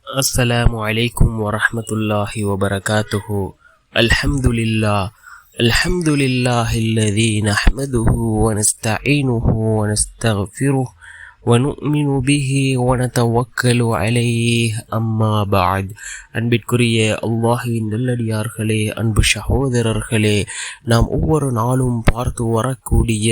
السلام عليكم ورحمة الله وبركاته. الحمد لله الذي نحمده ونستعينه ونستغفره ونؤمن به ونتوكل عليه أما بعد. அன்பிற்குரிய அல்லாஹ்வின் நல்லடியார்களே, அன்பு சகோதரர்களே, நாம் ஒவ்வொரு நாளும் பார்த்து வரக்கூடிய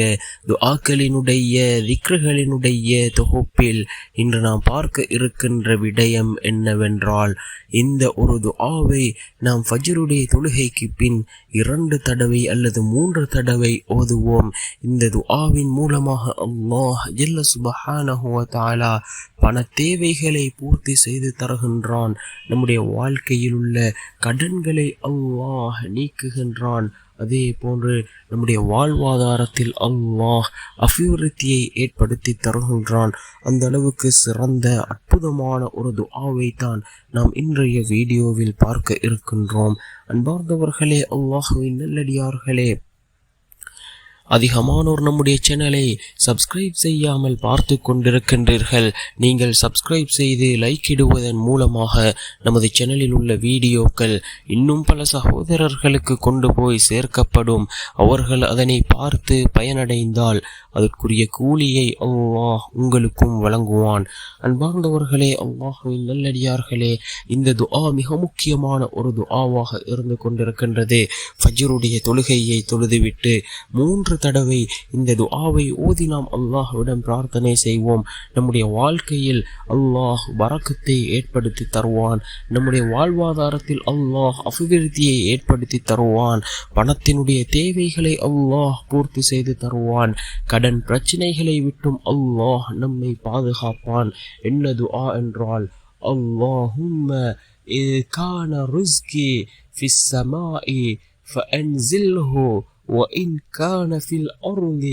துஆக்களினுடைய திக்ருகளினுடைய தொகுப்பில் இன்று நாம் பார்க்க இருக்கின்ற விடயம் என்னவென்றால், இந்த ஒரு துஆவை நாம் ஃபஜ்ருடைய தொழுகைக்கு பின் 2 தடவை அல்லது 3 தடவை ஓதுவோம். இந்த துஆவின் மூலமாக அல்லாஹ் ஜல்ல சுப்ஹானஹு வ தஆலா பண தேவைகளை பூர்த்தி செய்து தருகின்றான். நம்முடைய வாழ்க்கையில் உள்ள கடன்களை அல்லாஹ் நீக்குகின்றான். அதே போன்று நம்முடைய வாழ்வாதாரத்தில் அல்லாஹ் அபிவிருத்தியை ஏற்படுத்தி தருகின்றான். அந்த அளவுக்கு சிறந்த அற்புதமான ஒரு துஆவை தான் நாம் இன்றைய வீடியோவில் பார்க்க இருக்கின்றோம். அன்பார்ந்தவர்களே, அல்லாஹ்வின் நல்லடியார்களே, அதிகமானோர் நம்முடைய சேனலை சப்ஸ்கிரைப் செய்யாமல் பார்த்து கொண்டிருக்கின்றீர்கள். நீங்கள் சப்ஸ்கிரைப் செய்து லைக் இடுவதன் மூலமாக நமது சேனலில் உள்ள வீடியோக்கள் இன்னும் பல சகோதரர்களுக்கு கொண்டு போய் சேர்க்கப்படும். அவர்கள் அதனை பார்த்து பயனடைந்தால் அதற்குரிய கூலியை அல்லாஹ் உங்களுக்கும் வழங்குவான். அன்பார்ந்தவர்களே, அல்லாஹ்வின் நல்லடியார்களே, இந்த துஆ மிக முக்கியமான ஒரு துஆவாக இருந்து கொண்டிருக்கின்றது. ஃபஜ்ருடைய தொழுகையை தொழுதுவிட்டு 3 தடவை இந்த துஆவை ஓதி நாம் அல்லாஹ்விடம் பிரார்த்தனை செய்வோம். நம்முடைய வாழ்க்கையில் அல்லாஹ் பரக்கத்தை ஏற்படுத்தி தருவான். நம்முடைய வாழ்வாதாரத்தில் அல்லாஹ் அபிவிருத்தியை ஏற்படுத்தி தருவான். பணத்தினுடைய தேவைகளை அல்லாஹ் பூர்த்தி செய்து தருவான். கடன் பிரச்சனைகளை விட்டும் அல்லாஹ் நம்மை பாதுகாப்பான். என்ன துஆ என்றால், அல்லாஹும்ம இன் கான ரிஸ்கி ஃபிஸ் ஸமாஇ ஃபஅன்ஸில்ஹு وإن كان في الأرض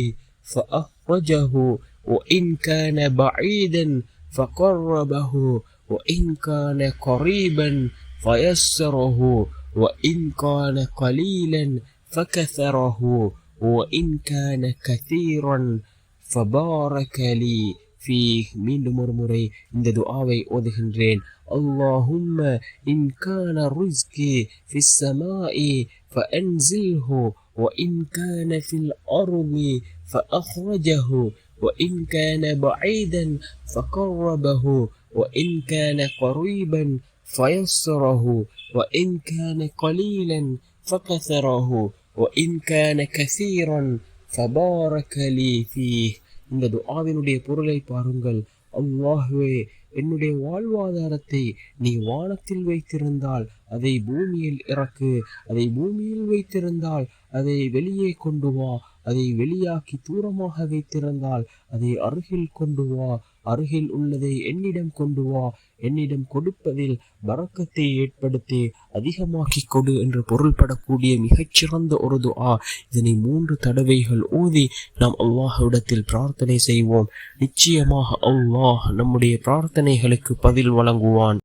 فأخرجه وإن كان بعيدا فقربه وإن كان قريبا فيسره وإن كان قليلا فكثره وإن كان كثيرا فبارك لي فيه. மீண்டும் ஒரு முறை இந்த துஆவை ஓதுகின்றேன். اللهم إن كان رزقي في السماء فأنزله وإن كان في الأرض فأخرجه وإن كان بعيدا فقربه وإن كان قريبا فيسره وإن كان قليلا فكثره وإن كان كثيرا فبارك لي فيه. இந்த துஆவினுடைய பொருளை பாருங்கள். அல்லாஹ்வே, என்னுடைய வாழ்வாதாரத்தை நீ வானத்தில் வைத்திருந்தால் அதை பூமியில் இறக்கு, அதை பூமியில் வைத்திருந்தால் அதை வெளியே கொண்டு வா, அதை வெளியாக்கி தூரமாக வைத்திருந்தால் அதை அருகில் கொண்டு வா, அருகில் உள்ளதை என்னிடம் கொண்டு வா, என்னிடம் கொடுப்பதில் பரக்கத்தை ஏற்படுத்தி அதிகமாக்கி கொடு என்று பொருள்படக்கூடிய மிகச்சிறந்த ஒரு துஆ. இதனை 3 தடவைகள் ஓதி நாம் அல்லாஹ்விடத்தில் பிரார்த்தனை செய்வோம். நிச்சயமாக அல்லாஹ் நம்முடைய பிரார்த்தனைகளுக்கு பதில் வழங்குவான்.